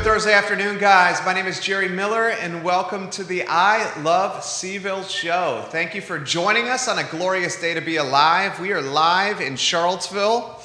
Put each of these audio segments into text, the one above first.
Good Thursday afternoon, guys. My name is Jerry Miller, and welcome to the I Love CVille show. Thank you for joining us on a glorious day to be alive. We are live in Charlottesville,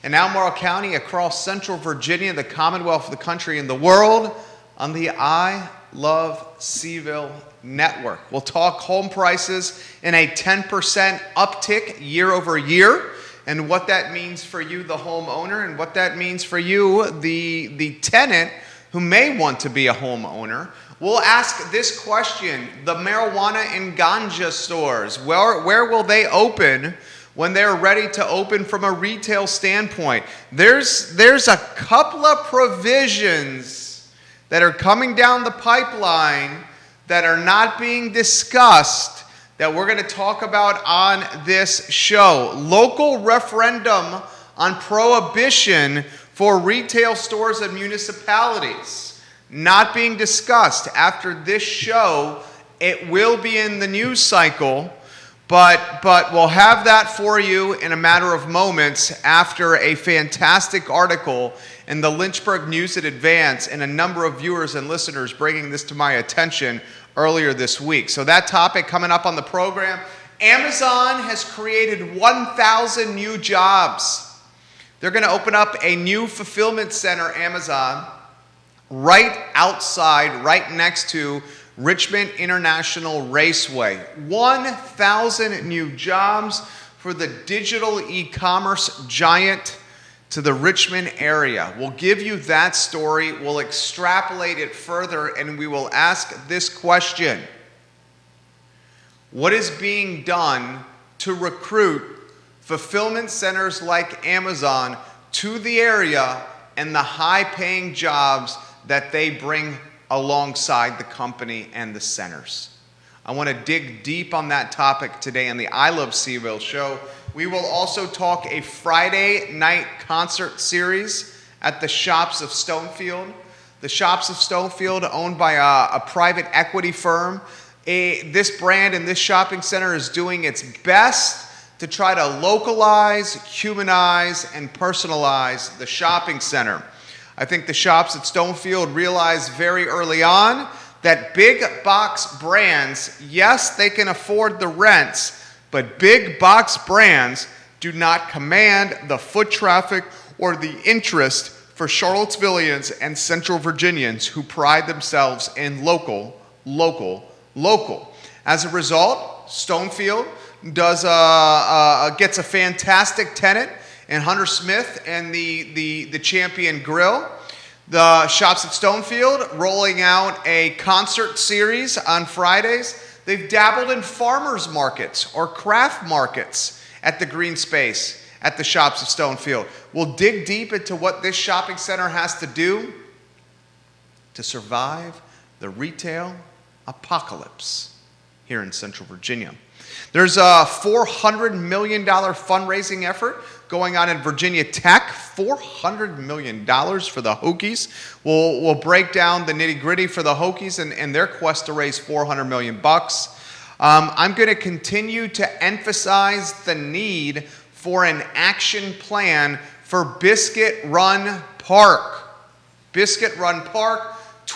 in Albemarle County, across central Virginia, the Commonwealth of the country and the world, on the I Love CVille network. We'll talk home prices in a 10% uptick year over year, and what that means for you, the homeowner, and what that means for you, the tenant who may want to be a homeowner. We'll ask this question: the marijuana and ganja stores, where will they open when they're ready to open from a retail standpoint? There's a couple of provisions that are coming down the pipeline that are not being discussed that we're going to talk about on this show. Local referendum on prohibition for retail stores and municipalities. Not being discussed. After this show, it will be in the news cycle, but we'll have that for you in a matter of moments after a fantastic article in the Lynchburg News at Advance and a number of viewers and listeners bringing this to my attention earlier this week. So that topic coming up on the program. Amazon has created 1,000 new jobs. They're going to open up a new fulfillment center, Amazon, right outside, right next to Richmond International Raceway. 1,000 new jobs for the digital e-commerce giant to the Richmond area. We'll give you that story. We'll extrapolate it further, and we will ask this question: what is being done to recruit fulfillment centers like Amazon to the area and the high-paying jobs that they bring alongside the company and the centers? I want to dig deep on that topic today on the I Love CVille show. We will also talk a Friday night concert series at the Shops of Stonefield. The Shops of Stonefield, owned by a private equity firm. This brand and this shopping center is doing its best to try to localize, humanize, and personalize the shopping center. I think the Shops at Stonefield realized very early on that big box brands, yes, they can afford the rents, but big box brands do not command the foot traffic or the interest for Charlottesvillians and Central Virginians who pride themselves in local. As a result, Stonefield gets a fantastic tenant in Hunter Smith and the Champion Grill. The Shops at Stonefield rolling out a concert series on Fridays. They've dabbled in farmers markets or craft markets at the green space at the Shops of Stonefield. We'll dig deep into what this shopping center has to do to survive the retail apocalypse here in Central Virginia. There's a $400 million fundraising effort going on in Virginia Tech. $400 million for the Hokies. We'll break down the nitty-gritty for the Hokies and their quest to raise $400 million. I'm going to continue to emphasize the need for an action plan for Biscuit Run Park. Biscuit Run Park,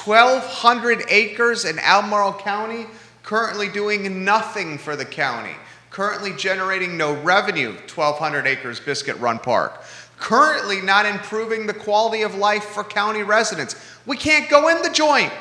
1,200 acres in Albemarle County, currently doing nothing for the county, currently generating no revenue. 1,200 acres, Biscuit Run Park. Currently not improving the quality of life for county residents. We can't go in the joint,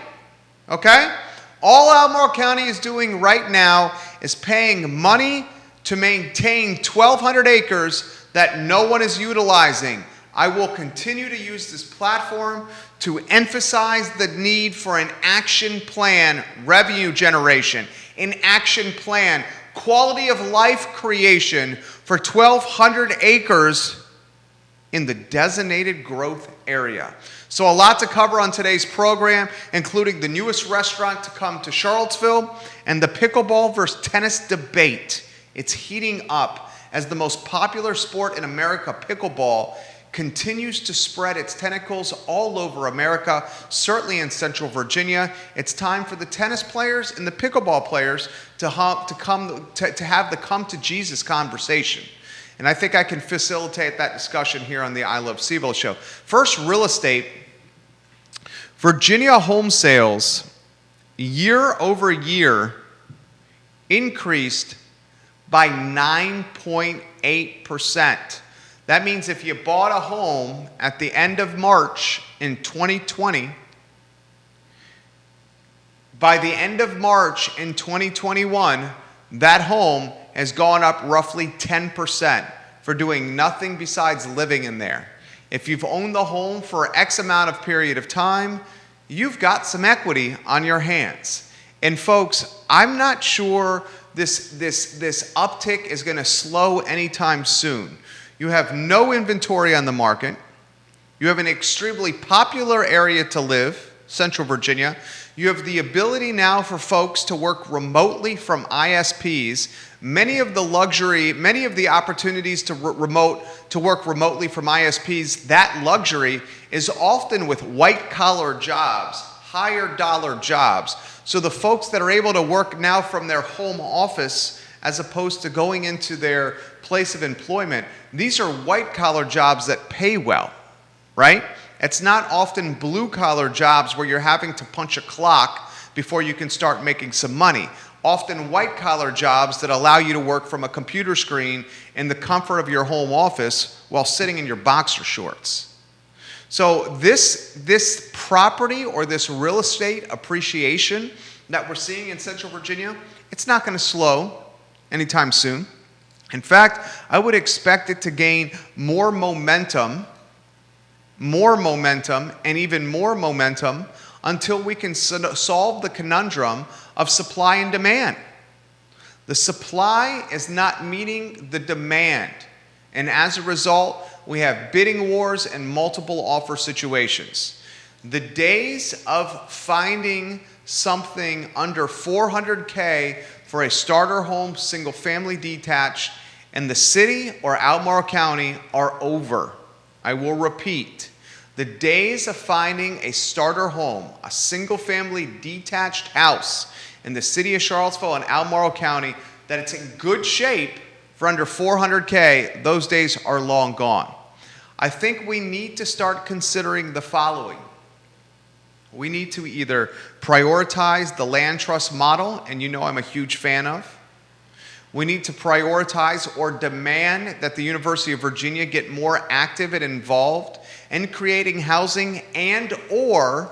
okay? All Albemarle County is doing right now is paying money to maintain 1,200 acres that no one is utilizing. I will continue to use this platform to emphasize the need for an action plan, revenue generation, an action plan, quality of life creation for 1,200 acres in the designated growth area. So a lot to cover on today's program, including the newest restaurant to come to Charlottesville and the pickleball versus tennis debate. It's heating up as the most popular sport in America, pickleball, continues to spread its tentacles all over America, certainly in Central Virginia. It's time for the tennis players and the pickleball players to have the come to Jesus conversation. And I think I can facilitate that discussion here on the I Love CVille show. First, real estate. Virginia home sales year over year increased by 9.8%. That means if you bought a home at the end of March in 2020, by the end of March in 2021, that home has gone up roughly 10% for doing nothing besides living in there. If you've owned the home for X amount of period of time, you've got some equity on your hands. And folks, I'm not sure this uptick is going to slow anytime soon. You have no inventory on the market. You have an extremely popular area to live, Central Virginia. You have the ability now for folks to work remotely from ISPs. Many of the opportunities to work remotely from ISPs, that luxury is often with white-collar jobs, higher dollar jobs. So the folks that are able to work now from their home office as opposed to going into their place of employment, these are white-collar jobs that pay well, right? It's not often blue-collar jobs where you're having to punch a clock before you can start making some money. Often white-collar jobs that allow you to work from a computer screen in the comfort of your home office while sitting in your boxer shorts. So this property or this real estate appreciation that we're seeing in Central Virginia, it's not going to slow anytime soon. In fact, I would expect it to gain more momentum, and even more momentum until we can solve the conundrum of supply and demand. The supply is not meeting the demand, and as a result, we have bidding wars and multiple offer situations. The days of finding something under $400K for a starter home, single family detached in the city or Albemarle County are over. I will repeat. The days of finding a starter home, a single family detached house in the city of Charlottesville and Albemarle County that it's in good shape for under $400K, those days are long gone. I think we need to start considering the following. We need to either prioritize the land trust model, and you know I'm a huge fan of. We need to prioritize or demand that the University of Virginia get more active and involved in creating housing and or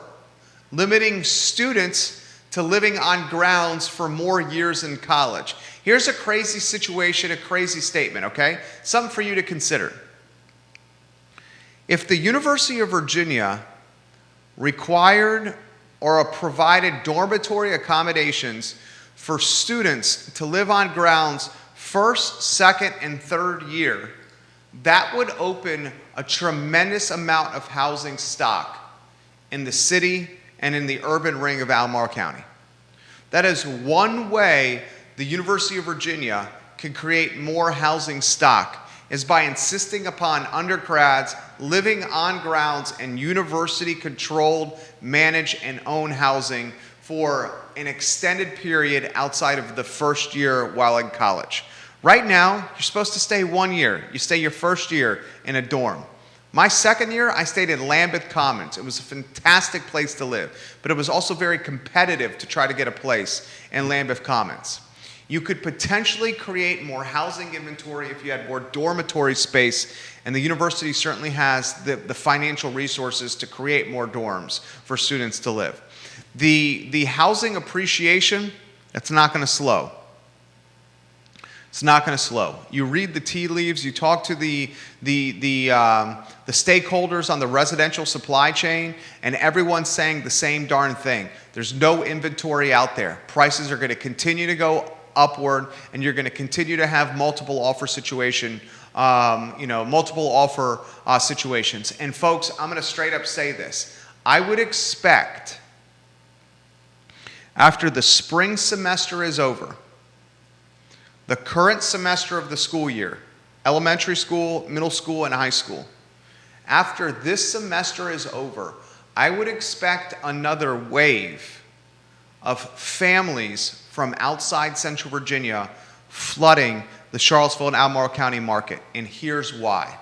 limiting students to living on grounds for more years in college. Here's a crazy situation, a crazy statement, okay? Something for you to consider. If the University of Virginia required or provided dormitory accommodations for students to live on grounds first, second, and third year, that would open a tremendous amount of housing stock in the city and in the urban ring of Albemarle County. That is one way the University of Virginia can create more housing stock, is by insisting upon undergrads living on grounds and university-controlled, managed, and owned housing for an extended period outside of the first year while in college. Right now, you're supposed to stay 1 year. You stay your first year in a dorm. My second year, I stayed in Lambeth Commons. It was a fantastic place to live, but it was also very competitive to try to get a place in Lambeth Commons. You could potentially create more housing inventory if you had more dormitory space, and the university certainly has the financial resources to create more dorms for students to live. The housing appreciation, it's not going to slow. It's not going to slow. You read the tea leaves. You talk to the stakeholders on the residential supply chain, and everyone's saying the same darn thing. There's no inventory out there. Prices are going to continue to go upward, and you're going to continue to have multiple offer situations. And folks, I'm going to straight up say this. I would expect after the spring semester is over, the current semester of the school year, elementary school, middle school, and high school, after this semester is over, I would expect another wave of families from outside Central Virginia flooding the Charlottesville and Albemarle County market, and here's why.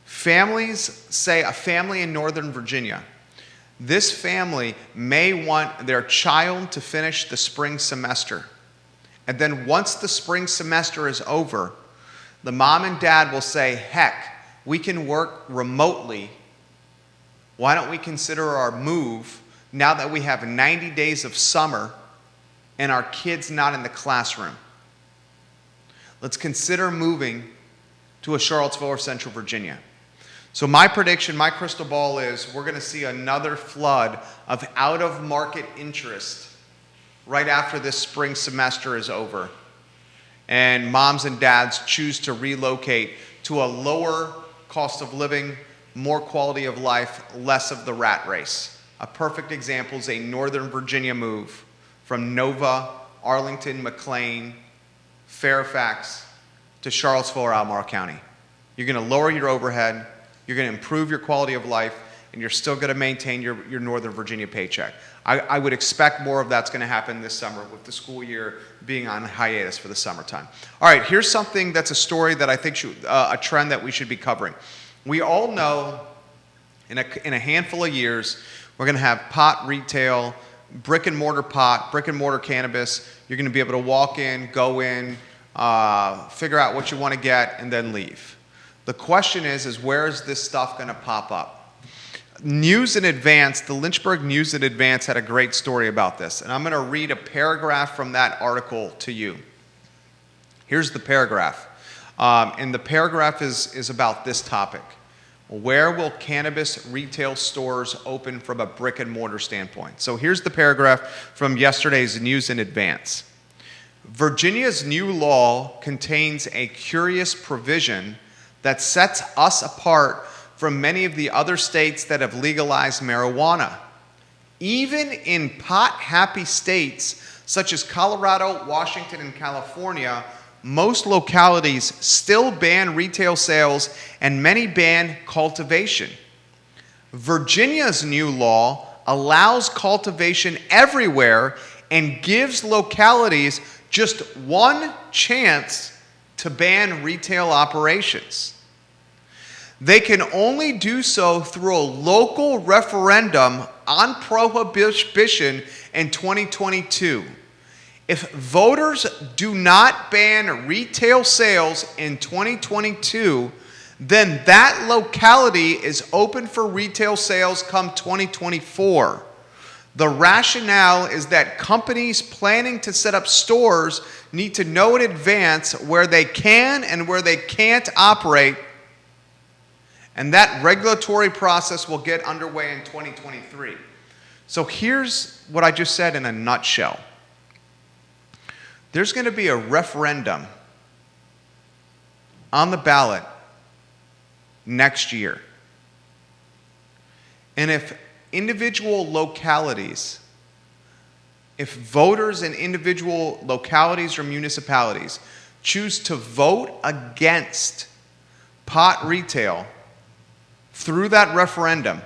Families, say a family in Northern Virginia, This family may want their child to finish the spring semester. And then once the spring semester is over, the mom and dad will say, heck, we can work remotely. Why don't we consider our move now that we have 90 days of summer and our kid's not in the classroom? Let's consider moving to a Charlottesville or Central Virginia. So my prediction, my crystal ball is we're going to see another flood of out-of-market interest right after this spring semester is over. And moms and dads choose to relocate to a lower cost of living, more quality of life, less of the rat race. A perfect example is a Northern Virginia move from Nova, Arlington, McLean, Fairfax to Charlottesville or Albemarle County. You're going to lower your overhead, you're going to improve your quality of life, and you're still going to maintain your Northern Virginia paycheck. I would expect more of that's going to happen this summer with the school year being on hiatus for the summertime. All right, here's something that's a story that I think a trend that we should be covering. We all know in a handful of years, we're going to have pot retail, brick and mortar cannabis. You're going to be able to walk in, go in, figure out what you want to get, and then leave. The question is where is this stuff going to pop up? News in Advance, the Lynchburg News in Advance had a great story about this, and I'm going to read a paragraph from that article to you. Here's the paragraph, and the paragraph is about this topic. Where will cannabis retail stores open from a brick and mortar standpoint? So here's the paragraph from yesterday's News in Advance. Virginia's new law contains a curious provision that sets us apart from many of the other states that have legalized marijuana. Even in pot-happy states such as Colorado, Washington, and California, most localities still ban retail sales and many ban cultivation. Virginia's new law allows cultivation everywhere and gives localities just one chance to ban retail operations. They can only do so through a local referendum on prohibition in 2022. If voters do not ban retail sales in 2022, then that locality is open for retail sales come 2024. The rationale is that companies planning to set up stores need to know in advance where they can and where they can't operate, and that regulatory process will get underway in 2023. So here's what I just said in a nutshell. There's going to be a referendum on the ballot next year. And if individual localities, if voters in individual localities or municipalities choose to vote against pot retail through that referendum,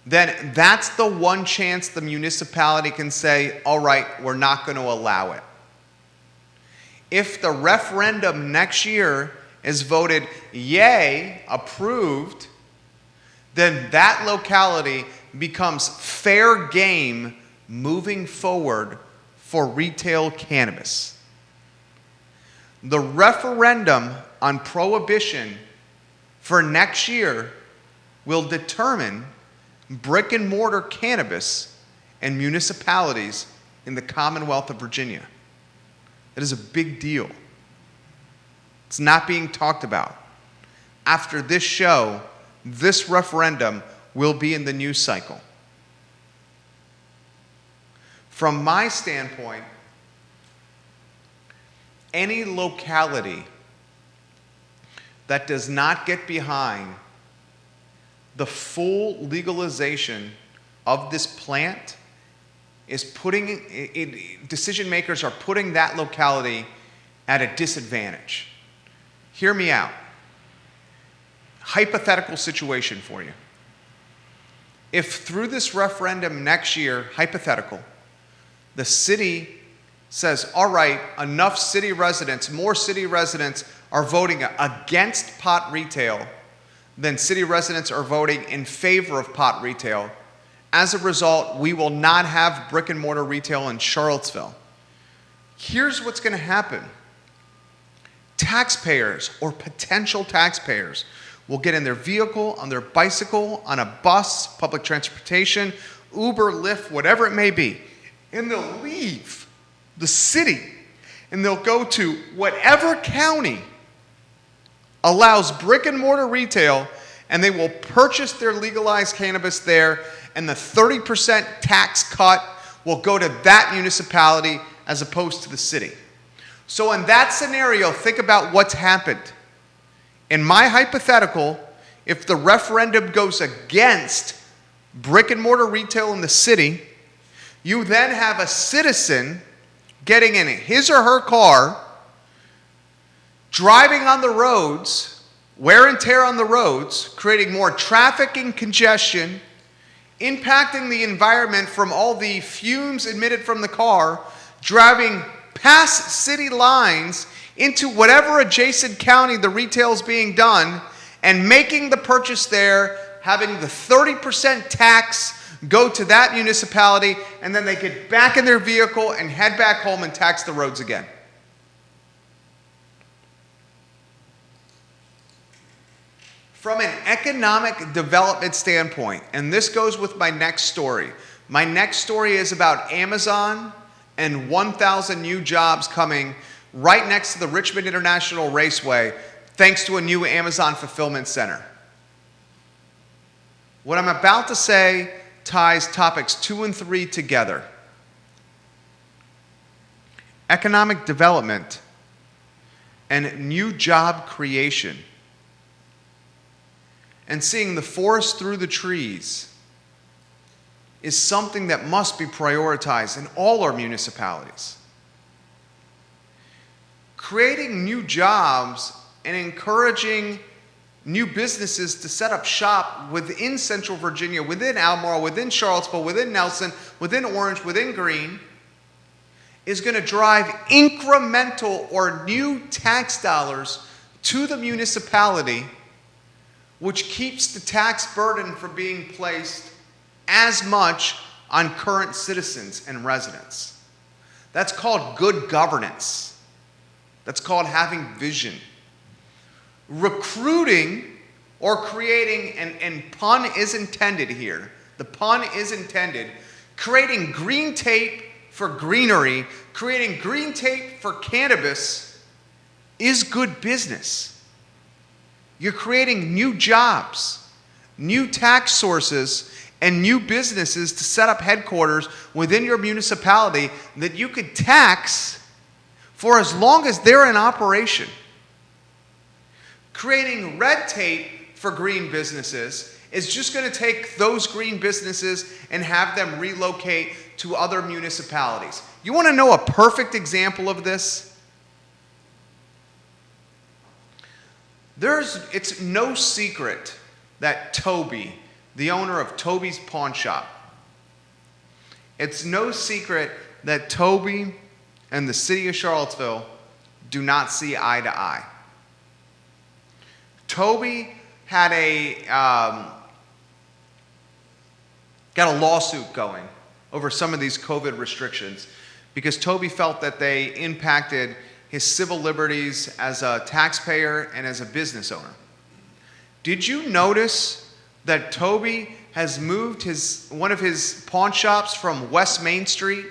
then that's the one chance the municipality can say, all right, we're not going to allow it. If the referendum next year is voted yay, approved, then that locality becomes fair game moving forward for retail cannabis. The referendum on prohibition for next year will determine brick and mortar cannabis and municipalities in the Commonwealth of Virginia. It is a big deal. It's not being talked about. After this show, this referendum will be in the news cycle. From my standpoint, any locality that does not get behind the full legalization of this plant is decision makers are putting that locality at a disadvantage. Hear me out. Hypothetical situation for you. If through this referendum next year, hypothetical, the city says, all right, enough city residents, more city residents are voting against pot retail than city residents are voting in favor of pot retail, As a result, we will not have brick and mortar retail in Charlottesville. Here's what's going to happen. Taxpayers or potential taxpayers will get in their vehicle, on their bicycle, on a bus, public transportation, Uber, Lyft, whatever it may be, and they'll leave the city and they'll go to whatever county allows brick and mortar retail, and they will purchase their legalized cannabis there, and the 30% tax cut will go to that municipality as opposed to the city. So in that scenario, think about what's happened. In my hypothetical, if the referendum goes against brick and mortar retail in the city, you then have a citizen getting in his or her car, driving on the roads, wear and tear on the roads, creating more traffic and congestion, impacting the environment from all the fumes emitted from the car, driving past city lines into whatever adjacent county the retail is being done, and making the purchase there, having the 30% tax go to that municipality, and then they get back in their vehicle and head back home and tax the roads again. From an economic development standpoint, and this goes with my next story. My next story is about Amazon and 1,000 new jobs coming right next to the Richmond International Raceway, thanks to a new Amazon fulfillment center. What I'm about to say ties topics 2 and 3 together. Economic development and new job creation, and seeing the forest through the trees, is something that must be prioritized in all our municipalities. Creating new jobs and encouraging new businesses to set up shop within Central Virginia, within Albemarle, within Charlottesville, within Nelson, within Orange, within Greene, is going to drive incremental or new tax dollars to the municipality, which keeps the tax burden from being placed as much on current citizens and residents. That's called good governance. That's called having vision. Recruiting or creating, and pun is intended here, the pun is intended, creating green tape for greenery, creating green tape for cannabis is good business. You're creating new jobs, new tax sources, and new businesses to set up headquarters within your municipality that you could tax for as long as they're in operation. Creating red tape for green businesses is just going to take those green businesses and have them relocate to other municipalities. You want to know a perfect example of this? It's no secret that Toby, the owner of Toby's Pawn Shop, it's no secret that Toby and the city of Charlottesville do not see eye to eye. Toby had got a lawsuit going over some of these COVID restrictions because Toby felt that they impacted his civil liberties as a taxpayer and as a business owner. Did you notice that Toby has moved one of his pawn shops from West Main Street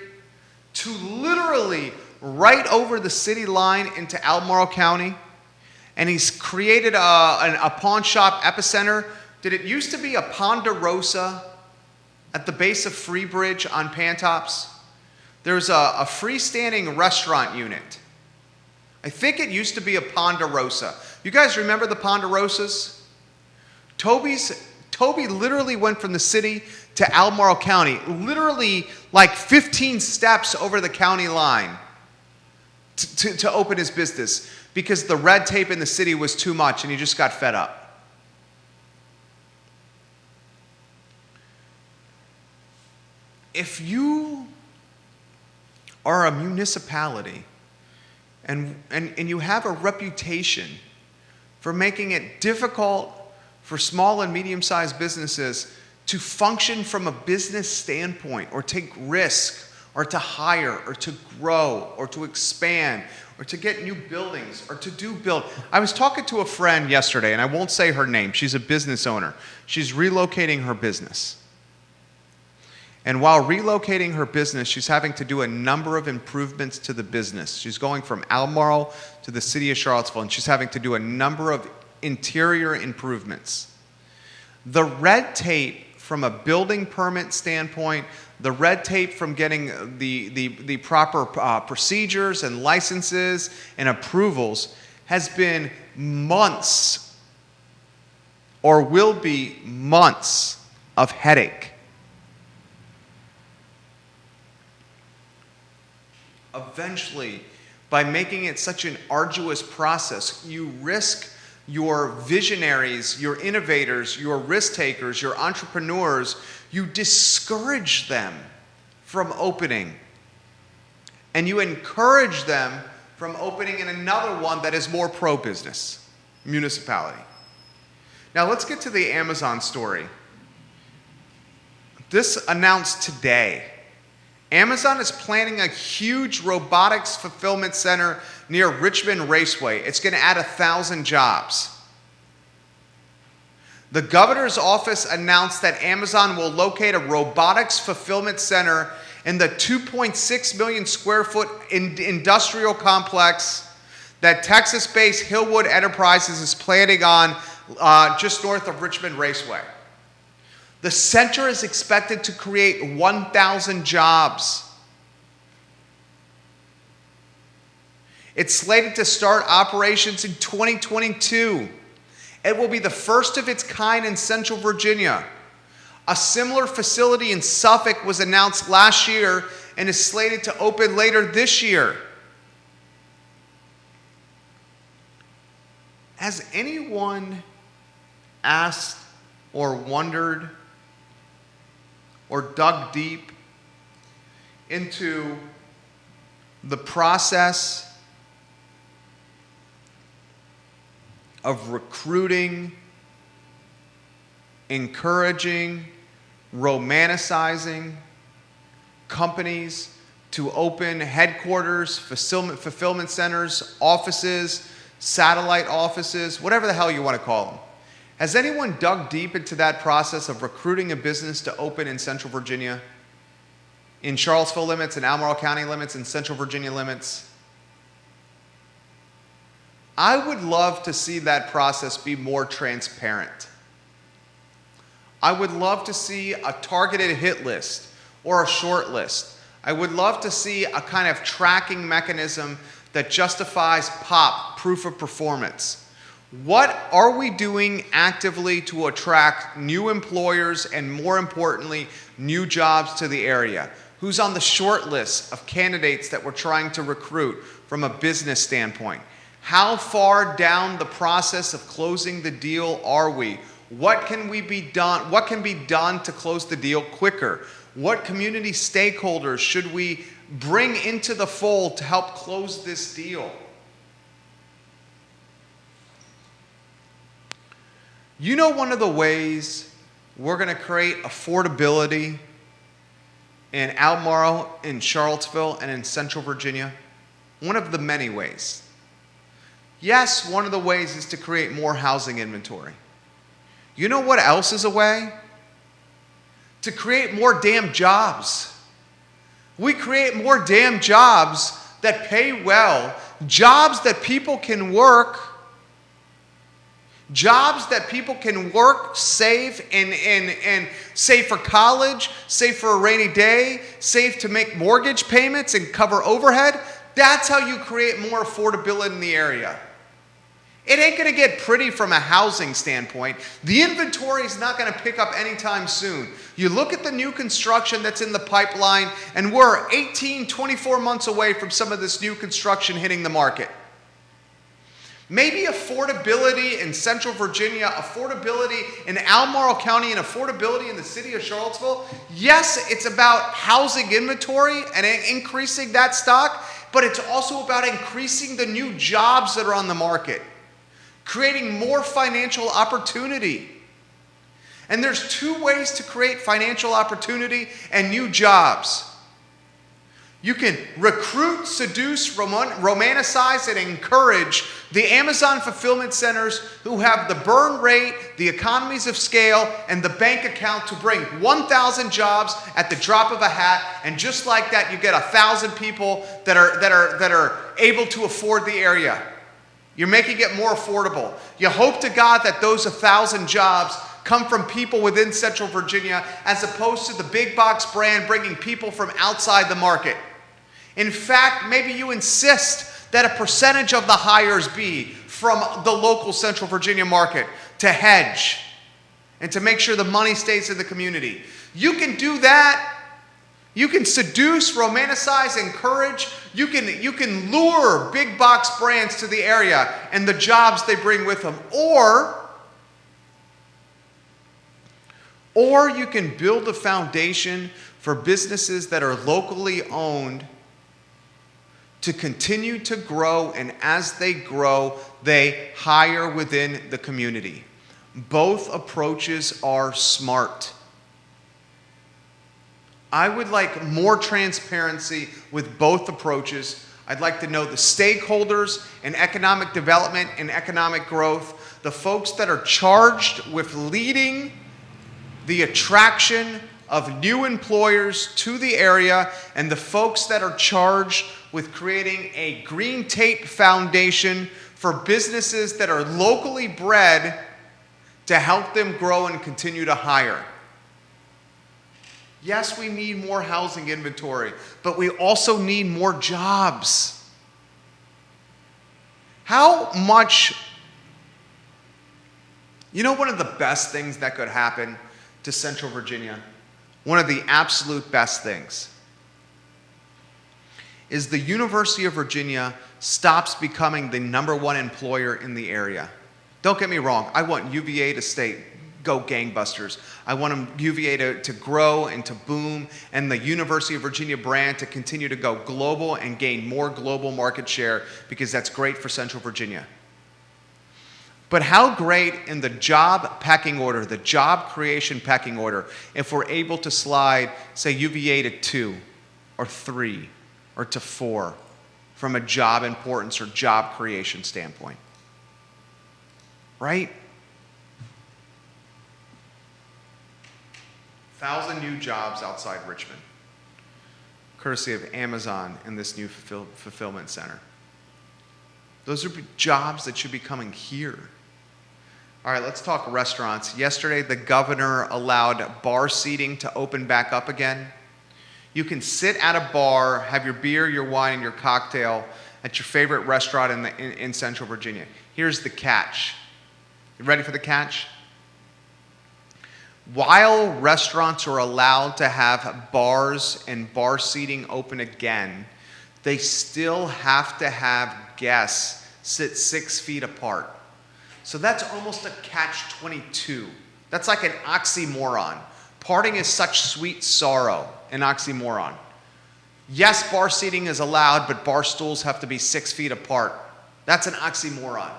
to literally right over the city line into Albemarle County? And he's created a pawn shop epicenter. Did it used to be a Ponderosa at the base of Freebridge on Pantops? There's a freestanding restaurant unit. I think it used to be a Ponderosa. You guys remember the Ponderosas? Toby literally went from the city to Albemarle County, literally like 15 steps over the county line to open his business because the red tape in the city was too much and he just got fed up. If you are a municipality and you have a reputation for making it difficult for small and medium-sized businesses to function from a business standpoint, or take risk, or to hire, or to grow, or to expand, or to get new buildings, or to build. I was talking to a friend yesterday, and I won't say her name. She's a business owner. She's relocating her business. And while relocating her business, she's having to do a number of improvements to the business. She's going from Albemarle to the city of Charlottesville, and she's having to do a number of interior improvements. The red tape from a building permit standpoint, the red tape from getting the proper procedures and licenses and approvals has been months, or will be months, of headache. Eventually, by making it such an arduous process, you risk your visionaries, your innovators, your risk takers, your entrepreneurs, you discourage them from opening. And you encourage them from opening in another one that is more pro-business, municipality. Now let's get to the Amazon story. This announced today. Amazon is planning a huge robotics fulfillment center near Richmond Raceway. It's going to add 1,000 jobs. The governor's office announced that Amazon will locate a robotics fulfillment center in the 2.6 million square foot industrial complex that Texas-based Hillwood Enterprises is planning on just north of Richmond Raceway. The center is expected to create 1,000 jobs. It's slated to start operations in 2022. It will be the first of its kind in Central Virginia. A similar facility in Suffolk was announced last year and is slated to open later this year. Has anyone asked or wondered or dug deep into the process of recruiting, encouraging, romanticizing companies to open headquarters, fulfillment centers, offices, satellite offices, whatever the hell you want to call them? Has anyone dug deep into that process of recruiting a business to open in Central Virginia, in Charlottesville limits, in Albemarle County limits, in Central Virginia limits? I would love to see that process be more transparent. I would love to see a targeted hit list or a short list. I would love to see a kind of tracking mechanism that justifies proof of performance. What are we doing actively to attract new employers and, more importantly, new jobs to the area? Who's on the short list of candidates that we're trying to recruit from a business standpoint? How far down the process of closing the deal are we? What can be done to close the deal quicker? What community stakeholders should we bring into the fold to help close this deal? You know, one of the ways we're going to create affordability in Albemarle, in Charlottesville, and in Central Virginia? One of the many ways. Yes, one of the ways is to create more housing inventory. You know what else is a way? To create more damn jobs. We create more damn jobs that pay well, jobs that people can work. Jobs that people can work, save, and save for college, save for a rainy day, save to make mortgage payments and cover overhead. That's how you create more affordability in the area. It ain't going to get pretty from a housing standpoint. The inventory is not going to pick up anytime soon. You look at the new construction that's in the pipeline, and we're 18, 24 months away from some of this new construction hitting the market. Maybe affordability in Central Virginia, affordability in Albemarle County, and affordability in the city of Charlottesville. Yes, it's about housing inventory and increasing that stock, but it's also about increasing the new jobs that are on the market, creating more financial opportunity. And there's two ways to create financial opportunity and new jobs. You can recruit, seduce, romanticize, and encourage the Amazon fulfillment centers who have the burn rate, the economies of scale, and the bank account to bring 1,000 jobs at the drop of a hat. And just like that, you get 1,000 people that are able to afford the area. You're making it more affordable. You hope to God that those 1,000 jobs come from people within Central Virginia as opposed to the big box brand bringing people from outside the market. In fact, maybe you insist that a percentage of the hires be from the local Central Virginia market to hedge and to make sure the money stays in the community. You can do that. You can seduce, romanticize, encourage. You can lure big box brands to the area and the jobs they bring with them. Or you can build a foundation for businesses that are locally owned to continue to grow, and as they grow, they hire within the community. Both approaches are smart. I would like more transparency with both approaches. I'd like to know the stakeholders in economic development and economic growth, the folks that are charged with leading the attraction of new employers to the area, and the folks that are charged with creating a green tape foundation for businesses that are locally bred to help them grow and continue to hire. Yes, we need more housing inventory, but we also need more jobs. How much, one of the best things that could happen to Central Virginia, one of the absolute best things, is the University of Virginia stops becoming the #1 employer in the area. Don't get me wrong, I want UVA to go gangbusters. I want UVA to grow and to boom, and the University of Virginia brand to continue to go global and gain more global market share, because that's great for Central Virginia. But how great in the job pecking order, the job creation pecking order, if we're able to slide, say, UVA to 2 or 3 or to 4 from a job importance or job creation standpoint. Right? 1,000 new jobs outside Richmond, courtesy of Amazon and this new fulfillment center. Those are jobs that should be coming here. All right, let's talk restaurants. Yesterday, the governor allowed bar seating to open back up again. You can sit at a bar, have your beer, your wine, and your cocktail at your favorite restaurant in Central Virginia. Here's the catch. You ready for the catch? While restaurants are allowed to have bars and bar seating open again, they still have to have guests sit 6 feet apart. So that's almost a catch-22. That's like an oxymoron. Parting is such sweet sorrow, an oxymoron. Yes, bar seating is allowed, but bar stools have to be 6 feet apart. That's an oxymoron.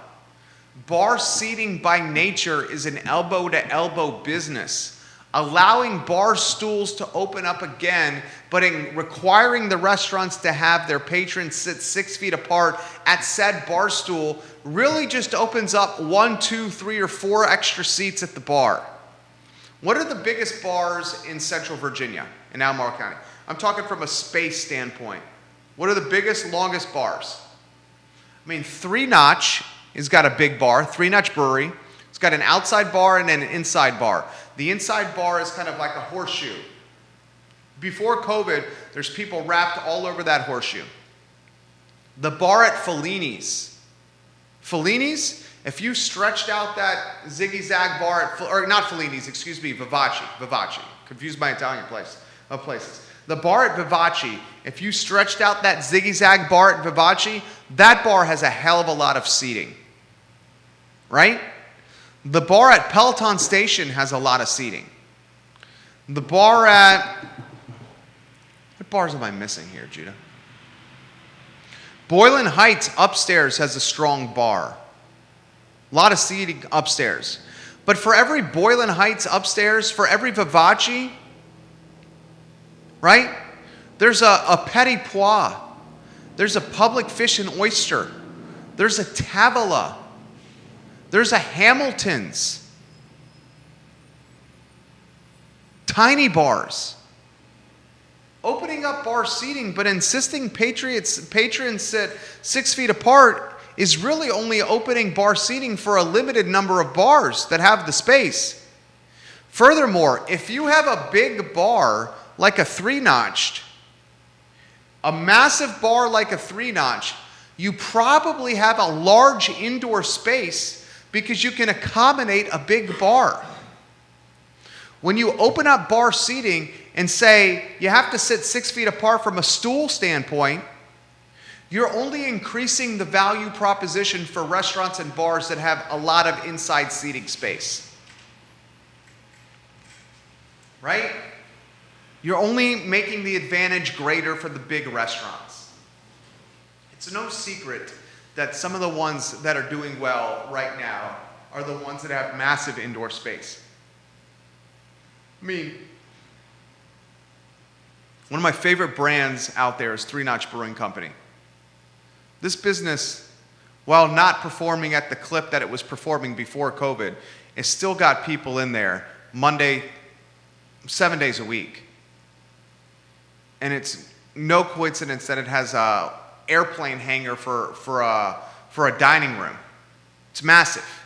Bar seating by nature is an elbow-to-elbow business. Allowing bar stools to open up again, but in requiring the restaurants to have their patrons sit 6 feet apart at said bar stool really just opens up 1, 2, 3, or 4 extra seats at the bar. What are the biggest bars in Central Virginia, in Albemarle County? I'm talking from a space standpoint. What are the biggest, longest bars? I mean, Three Notch has got a big bar, Three Notch Brewery. It's got an outside bar and then an inside bar. The inside bar is kind of like a horseshoe. Before COVID, there's people wrapped all over that horseshoe. The bar at Fellini's, if you stretched out that ziggy-zag bar or not Fellini's, excuse me, Vivace. Confused my Italian places. The bar at Vivace, if you stretched out that ziggy-zag bar at Vivace, that bar has a hell of a lot of seating. Right? The bar at Peloton Station has a lot of seating. The bar at... What bars am I missing here, Judah? Boylan Heights upstairs has a strong bar. A lot of seating upstairs. But for every Boylan Heights upstairs, for every Vivace, right? There's a Petit Pois. There's a Public Fish and Oyster. There's a Tavilla. There's a Hamilton's. Tiny bars. Opening up bar seating, but insisting patrons sit 6 feet apart is really only opening bar seating for a limited number of bars that have the space. Furthermore, if you have a big bar like a 3-notched, a massive bar like a 3-notch, you probably have a large indoor space because you can accommodate a big bar. When you open up bar seating and say you have to sit 6 feet apart from a stool standpoint, you're only increasing the value proposition for restaurants and bars that have a lot of inside seating space. Right? You're only making the advantage greater for the big restaurants. It's no secret that some of the ones that are doing well right now are the ones that have massive indoor space. I mean, one of my favorite brands out there is 3-Notch Brewing Company. This business, while not performing at the clip that it was performing before COVID, it's still got people in there Monday, 7 days a week. And it's no coincidence that it has a airplane hangar for a dining room. It's massive.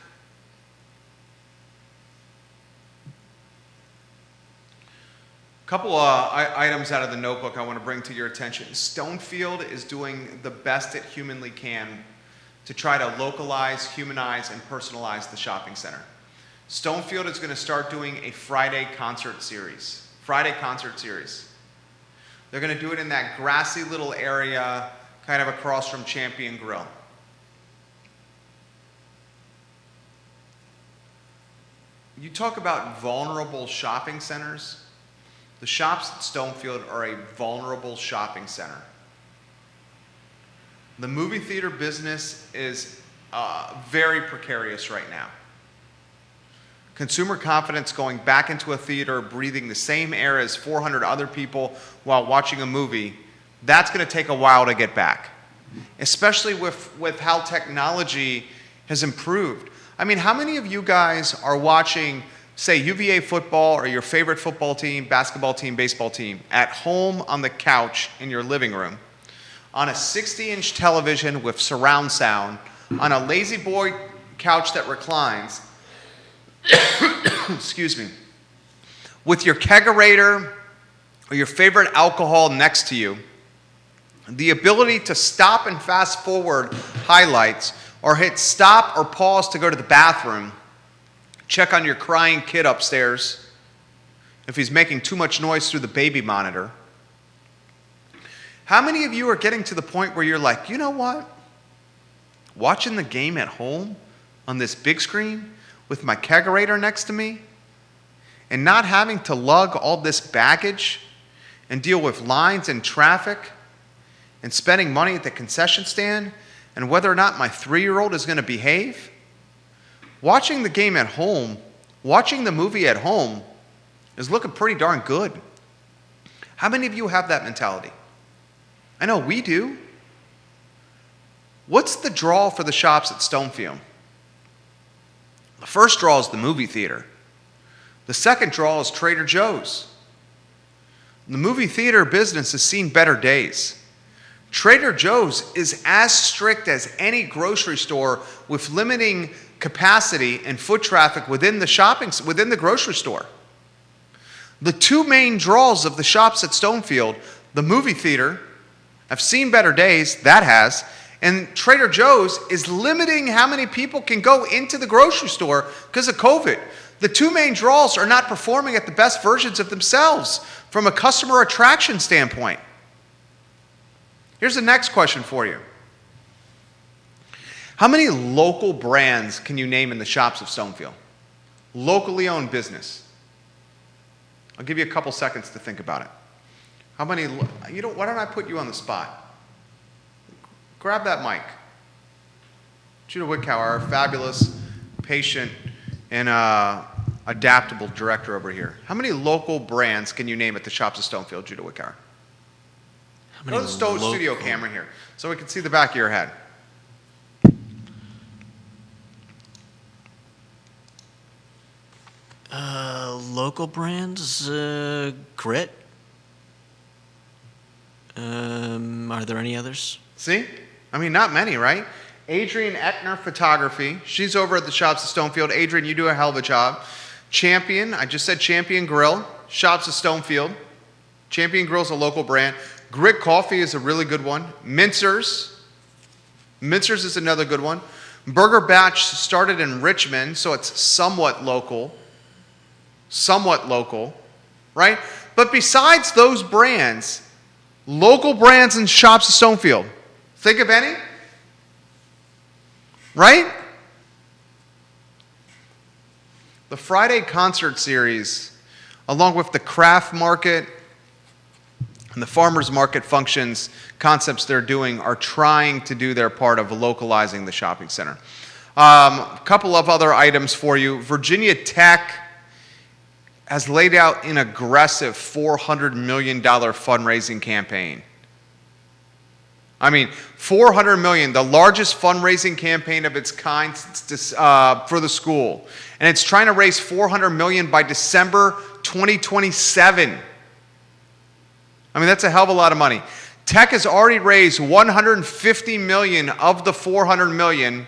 A couple items out of the notebook I want to bring to your attention. Stonefield is doing the best it humanly can to try to localize, humanize, and personalize the shopping center. Stonefield is going to start doing a Friday concert series. They're going to do it in that grassy little area kind of across from Champion Grill. You talk about vulnerable shopping centers. The shops at Stonefield are a vulnerable shopping center. The movie theater business is very precarious right now. Consumer confidence going back into a theater, breathing the same air as 400 other people while watching a movie, that's going to take a while to get back, especially with how technology has improved. I mean, how many of you guys are watching, say, UVA football or your favorite football team, basketball team, baseball team, at home on the couch in your living room, on a 60-inch television with surround sound, on a lazy boy couch that reclines, excuse me, with your kegerator or your favorite alcohol next to you, the ability to stop and fast forward highlights or hit stop or pause to go to the bathroom, check on your crying kid upstairs if he's making too much noise through the baby monitor. How many of you are getting to the point where you're like, you know what? Watching the game at home on this big screen with my kegerator next to me and not having to lug all this baggage and deal with lines and traffic and spending money at the concession stand and whether or not my 3-year-old is going to behave? Watching the game at home, watching the movie at home is looking pretty darn good. How many of you have that mentality? I know we do. What's the draw for the shops at Stonefield? The first draw is the movie theater. The second draw is Trader Joe's. The movie theater business has seen better days. Trader Joe's is as strict as any grocery store with limiting capacity and foot traffic within the grocery store. The two main draws of the shops at Stonefield, the movie theater, I've seen better days, that has, and Trader Joe's is limiting how many people can go into the grocery store because of COVID. The two main draws are not performing at the best versions of themselves from a customer attraction standpoint. Here's the next question for you. How many local brands can you name in the shops of Stonefield? Locally owned business. I'll give you a couple seconds to think about it. How many, why don't I put you on the spot? Grab that mic. Judah Wickauer, our fabulous, patient, and adaptable director over here. How many local brands can you name at the Shops of Stonefield, Judah Wickauer? Go to the studio camera here so we can see the back of your head. Local brands, Grit. Are there any others? See? I mean, not many, right? Adrian Eckner Photography. She's over at the Shops of Stonefield. Adrian, you do a hell of a job. Champion. I just said Champion Grill. Shops of Stonefield. Champion Grill's a local brand. Grit Coffee is a really good one. Mincers. Mincers is another good one. Burger Batch started in Richmond, so it's somewhat local. Somewhat local, right? But besides those brands, local brands and Shops of Stonefield, think of any? Right? The Friday concert series, along with the craft market and the farmers market functions, concepts they're doing, are trying to do their part of localizing the shopping center. A couple of other items for you. Virginia Tech has laid out an aggressive $400 million fundraising campaign. I mean, $400 million, the largest fundraising campaign of its kind for the school. And it's trying to raise $400 million by December 2027. I mean, that's a hell of a lot of money. Tech has already raised $150 million of the $400 million,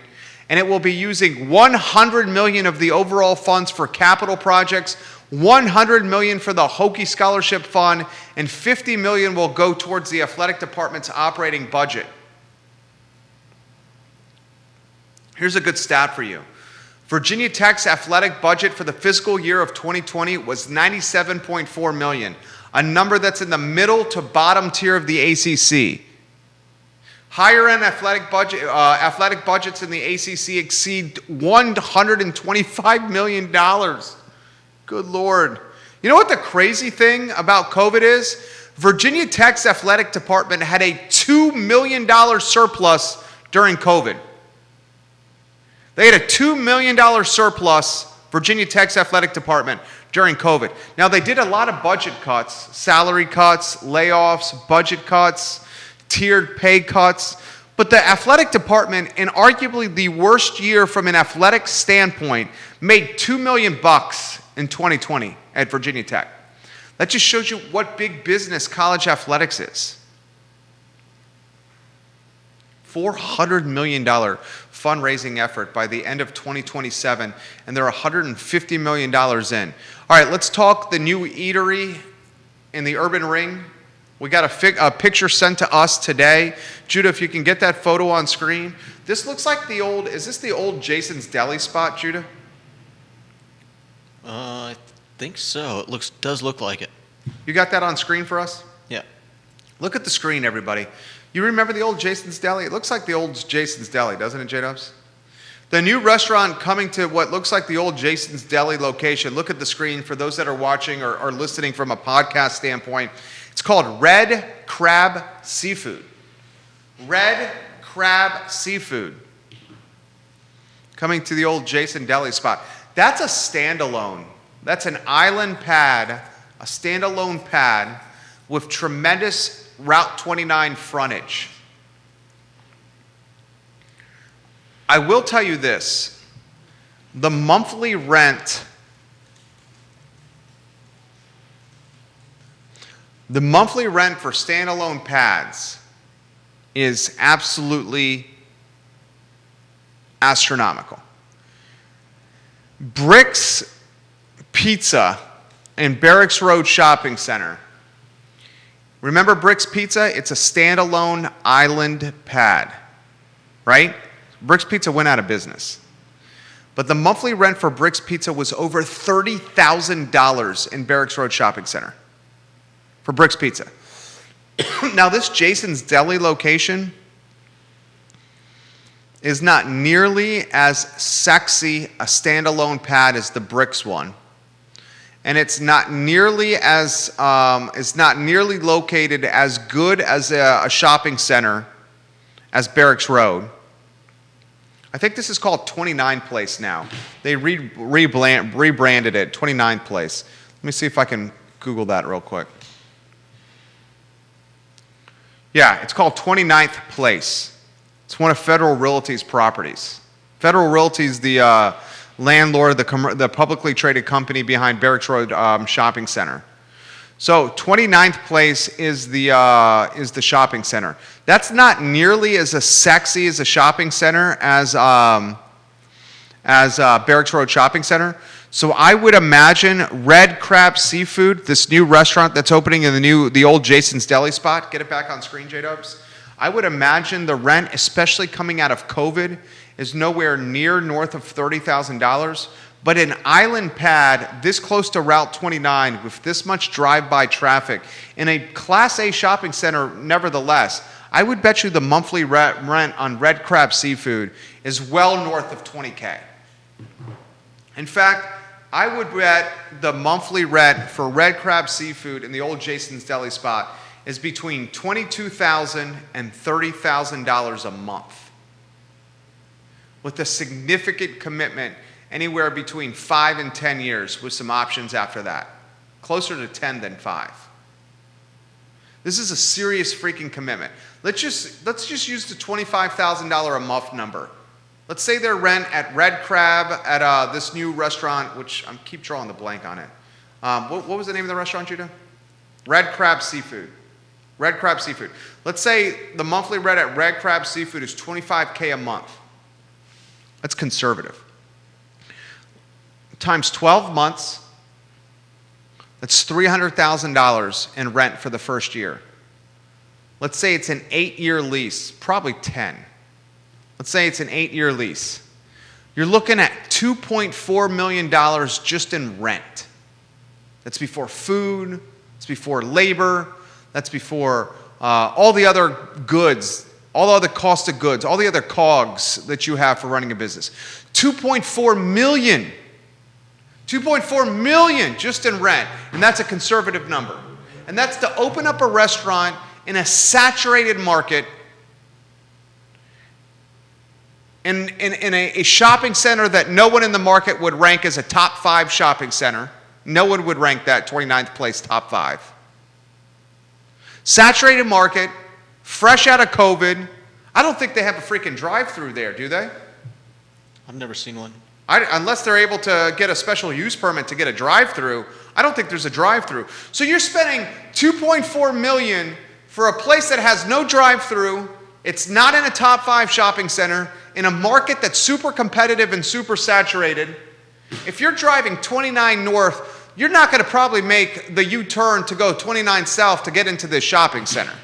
and it will be using $100 million of the overall funds for capital projects, $100 million for the Hokie Scholarship Fund, and $50 million will go towards the athletic department's operating budget. Here's a good stat for you. Virginia Tech's athletic budget for the fiscal year of 2020 was $97.4 million, a number that's in the middle to bottom tier of the ACC. Higher-end athletic budgets in the ACC exceed $125 million. Good Lord. You know what the crazy thing about COVID is? Virginia Tech's athletic department had a $2 million surplus during COVID. They had a $2 million surplus, Virginia Tech's athletic department, during COVID. Now, they did a lot of budget cuts, salary cuts, layoffs, budget cuts, tiered pay cuts. But the athletic department, in arguably the worst year from an athletic standpoint, made $2 million in 2020 at Virginia Tech. That just shows you what big business college athletics is. $400 million fundraising effort by the end of 2027, and they're $150 million in. All right, let's talk the new eatery in the urban ring. We got a picture sent to us today. Judah, if you can get that photo on screen. This looks like is this the old Jason's Deli spot, Judah? I think so. It does look like it. You got that on screen for us? Yeah. Look at the screen, everybody. You remember the old Jason's Deli? It looks like the old Jason's Deli, doesn't it, J-Dubs? The new restaurant coming to what looks like the old Jason's Deli location. Look at the screen for those that are watching or listening from a podcast standpoint. It's called Red Crab Seafood. Red Crab Seafood. Coming to the old Jason Deli spot. That's a standalone. That's an island pad, a standalone pad with tremendous Route 29 frontage. I will tell you this. The monthly rent for standalone pads is absolutely astronomical. Bricks Pizza in Barracks Road Shopping Center. Remember Bricks Pizza? It's a standalone island pad, right? Bricks Pizza went out of business. But the monthly rent for Bricks Pizza was over $30,000 in Barracks Road Shopping Center for Bricks Pizza. Now, this Jason's Deli location is not nearly as sexy a standalone pad as the Bricks one. And it's not nearly located as good as a shopping center as Barracks Road. I think this is called 29 Place now. They rebranded it, 29 Place. Let me see if I can Google that real quick. Yeah, it's called 29th Place. It's one of Federal Realty's properties. Federal Realty's the landlord, the publicly traded company behind Barracks Road Shopping Center. So 29th Place is the shopping center. That's not nearly as sexy as a shopping center as Barracks Road Shopping Center. So I would imagine Red Crab Seafood, this new restaurant that's opening in the old Jason's Deli spot. Get it back on screen, J-Dubs. I would imagine the rent, especially coming out of COVID, is nowhere near north of $30,000. But an island pad this close to Route 29 with this much drive-by traffic in a Class A shopping center, nevertheless, I would bet you the monthly rent on Red Crab Seafood is well north of $20K. In fact, I would bet the monthly rent for Red Crab Seafood in the old Jason's Deli spot is between $22,000 and $30,000 a month, with a significant commitment anywhere between 5 and 10 years with some options after that. Closer to 10 than 5. This is a serious freaking commitment. Let's just use the $25,000 a month number. Let's say their rent at Red Crab at this new restaurant, which I keep drawing the blank on it. What was the name of the restaurant, Judah? Red Crab Seafood. Red Crab Seafood. Let's say the monthly rent at Red Crab Seafood is $25K a month. That's conservative. Times 12 months, that's $300,000 in rent for the first year. Let's say it's an 8-year lease, probably 10. Let's say it's an 8-year lease. You're looking at $2.4 million just in rent. That's before food, that's before labor, that's before all the other goods, all the other cost of goods, all the other cogs that you have for running a business. $2.4 million. $2.4 million just in rent, and that's a conservative number. And that's to open up a restaurant in a saturated market in a shopping center that no one in the market would rank as a top 5 shopping center. No one would rank that 29th Place top 5. Saturated market, fresh out of COVID. I don't think they have a freaking drive-through there, do they? I've never seen one. Unless they're able to get a special use permit to get a drive-through, I don't think there's a drive-through. So you're spending $2.4 million for a place that has no drive-through. It's not in a top 5 shopping center, in a market that's super competitive and super saturated. If you're driving 29 north, you're not going to probably make the U-turn to go 29 south to get into this shopping center.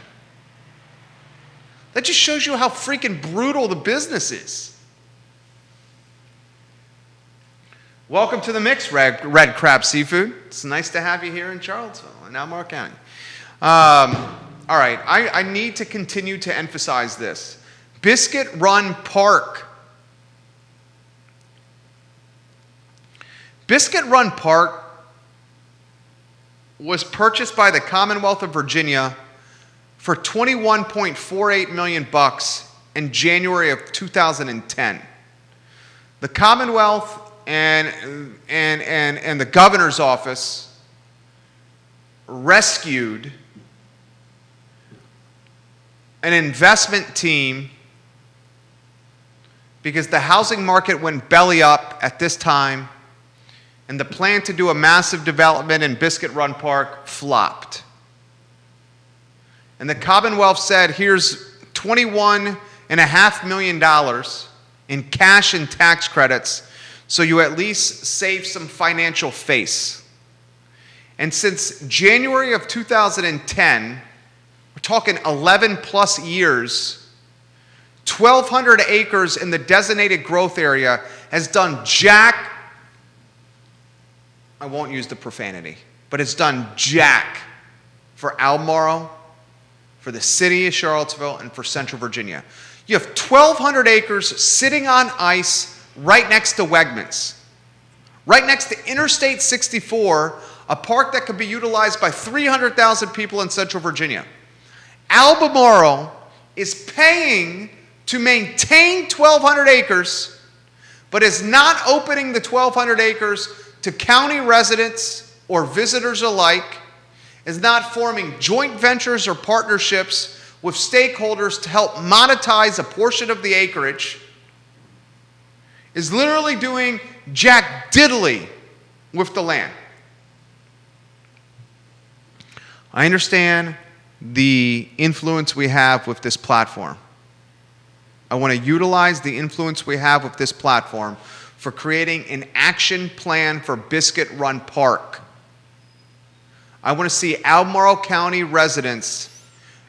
That just shows you how freaking brutal the business is. Welcome to the mix, Red Crab Seafood. It's nice to have you here in Charlottesville and Albemarle County. All right, I need to continue to emphasize this. Biscuit Run Park. Biscuit Run Park was purchased by the Commonwealth of Virginia for $21.48 million in January of 2010. The Commonwealth and the governor's office rescued an investment team because the housing market went belly up at this time, and the plan to do a massive development in Biscuit Run Park flopped. And the Commonwealth said, here's $21.5 million in cash and tax credits, so you at least save some financial face. And since January of 2010, we're talking 11 plus years, 1,200 acres in the designated growth area has done jack, I won't use the profanity, but it's done jack for Albemarle, for the city of Charlottesville, and for Central Virginia. You have 1,200 acres sitting on ice right next to Wegmans, right next to Interstate 64, a park that could be utilized by 300,000 people in Central Virginia. Albemarle is paying to maintain 1,200 acres, but is not opening the 1,200 acres to county residents or visitors alike, is not forming joint ventures or partnerships with stakeholders to help monetize a portion of the acreage, is literally doing jack diddly with the land. I understand the influence we have with this platform. I want to utilize the influence we have with this platform for creating an action plan for Biscuit Run Park. I want to see Albemarle County residents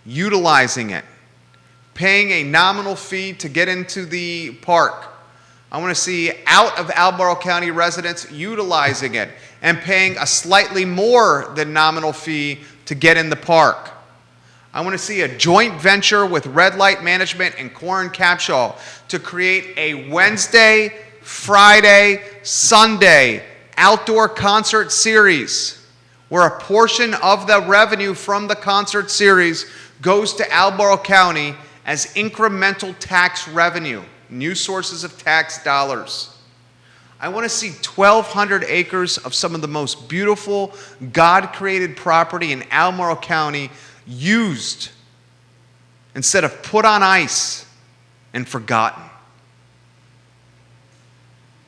utilizing it, paying a nominal fee to get into the park. I want to see out of Albemarle County residents utilizing it and paying a slightly more than nominal fee to get in the park. I want to see a joint venture with Red Light Management and Corin Capshaw to create a Wednesday, Friday, Sunday outdoor concert series where a portion of the revenue from the concert series goes to Albemarle County as incremental tax revenue, new sources of tax dollars. I want to see 1,200 acres of some of the most beautiful God-created property in Albemarle County used instead of put on ice and forgotten.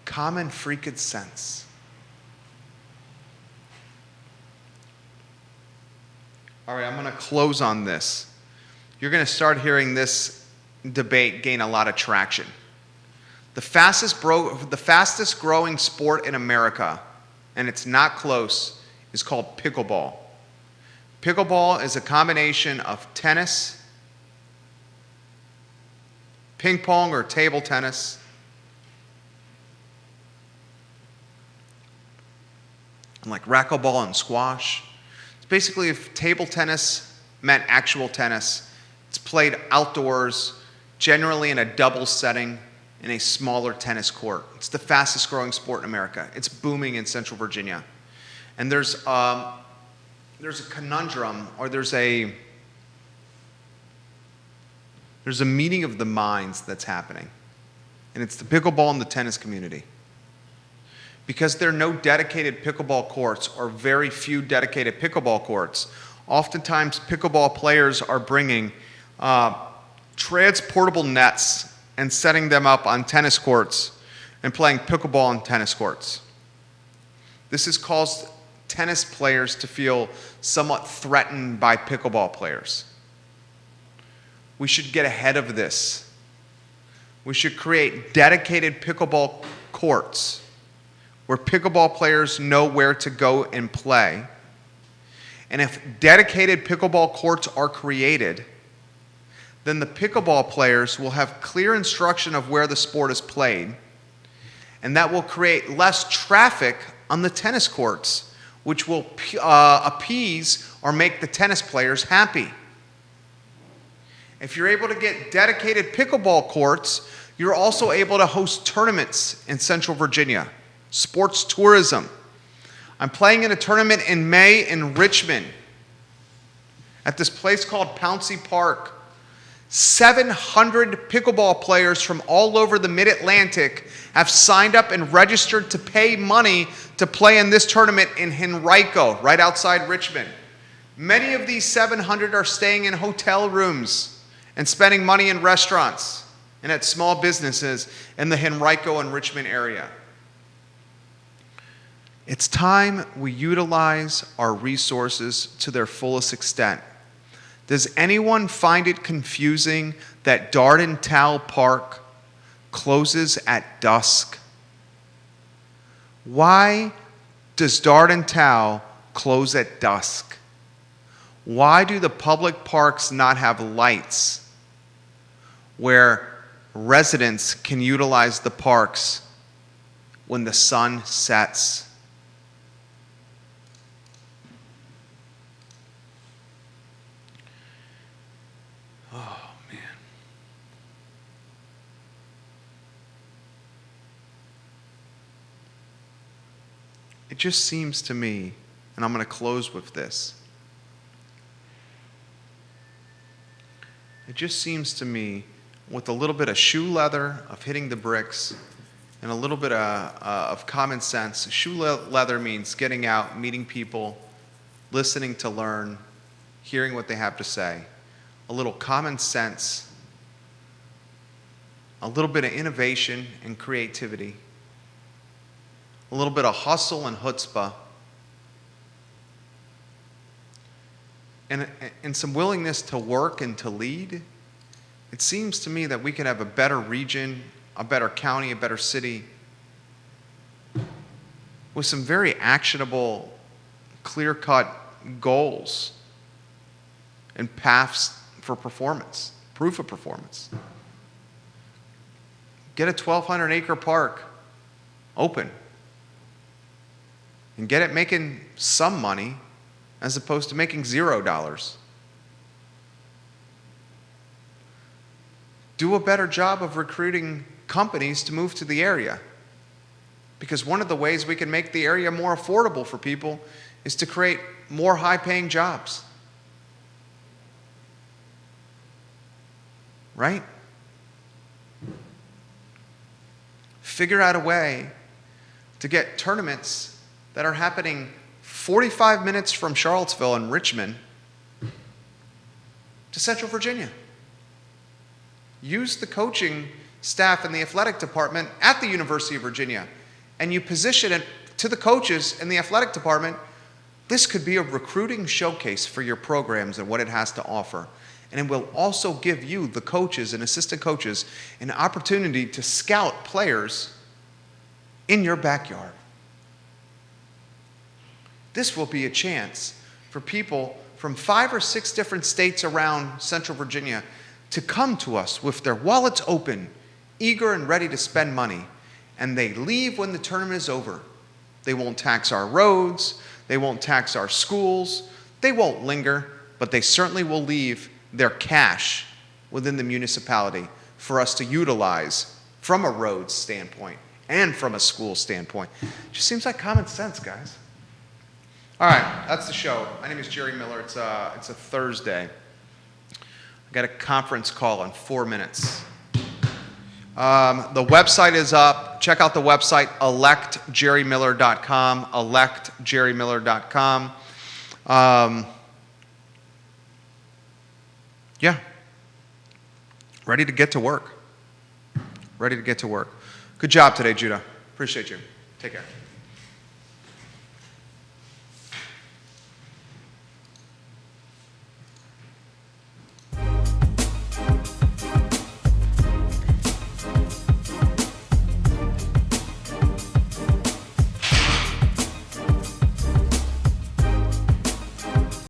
Common freaking sense. All right, I'm going to close on this. You're going to start hearing this debate gain a lot of traction. The fastest growing sport in America, and it's not close, is called pickleball. Pickleball is a combination of tennis, ping pong or table tennis, and like racquetball and squash. It's basically if table tennis meant actual tennis. It's played outdoors, generally in a double setting in a smaller tennis court. It's the fastest growing sport in America. It's booming in Central Virginia. And there's a conundrum, or there's a meeting of the minds that's happening. And it's the pickleball and the tennis community. Because there are no dedicated pickleball courts, or very few dedicated pickleball courts, oftentimes pickleball players are bringing transportable nets and setting them up on tennis courts and playing pickleball on tennis courts. This has caused tennis players to feel somewhat threatened by pickleball players. We should get ahead of this. We should create dedicated pickleball courts where pickleball players know where to go and play. And if dedicated pickleball courts are created, then the pickleball players will have clear instruction of where the sport is played, and that will create less traffic on the tennis courts, which will appease or make the tennis players happy. If you're able to get dedicated pickleball courts, you're also able to host tournaments in Central Virginia, sports tourism. I'm playing in a tournament in May in Richmond at this place called Pouncey Park. 700 pickleball players from all over the Mid-Atlantic have signed up and registered to pay money to play in this tournament in Henrico, right outside Richmond. Many of these 700 are staying in hotel rooms and spending money in restaurants and at small businesses in the Henrico and Richmond area. It's time we utilize our resources to their fullest extent. Does anyone find it confusing that Darden Towel Park closes at dusk? Why does Darden Towel close at dusk? Why do the public parks not have lights where residents can utilize the parks when the sun sets? It just seems to me, and I'm going to close with this, it just seems to me with a little bit of shoe leather of hitting the bricks and a little bit of common sense. Shoe leather means getting out, meeting people, listening to learn, hearing what they have to say. A little common sense, a little bit of innovation and creativity, a little bit of hustle and chutzpah, and some willingness to work and to lead. It seems to me that we could have a better region, a better county, a better city with some very actionable, clear-cut goals and paths for performance, proof of performance. Get a 1,200-acre park open and get it making some money as opposed to making $0. Do a better job of recruiting companies to move to the area. Because one of the ways we can make the area more affordable for people is to create more high-paying jobs. Right? Figure out a way to get tournaments that are happening 45 minutes from Charlottesville and Richmond to Central Virginia. Use the coaching staff in the athletic department at the University of Virginia, and you position it to the coaches in the athletic department. This could be a recruiting showcase for your programs and what it has to offer. And it will also give you, the coaches and assistant coaches, an opportunity to scout players in your backyard. This will be a chance for people from 5 or 6 different states around Central Virginia to come to us with their wallets open, eager and ready to spend money. And they leave when the tournament is over. They won't tax our roads. They won't tax our schools. They won't linger, but they certainly will leave their cash within the municipality for us to utilize from a roads standpoint and from a school standpoint. Just seems like common sense, guys. All right, that's the show. My name is Jerry Miller. It's a Thursday. I got a conference call in 4 minutes. The website is up. Check out the website, electjerrymiller.com, electjerrymiller.com. Yeah. Ready to get to work. Ready to get to work. Good job today, Judah. Appreciate you. Take care.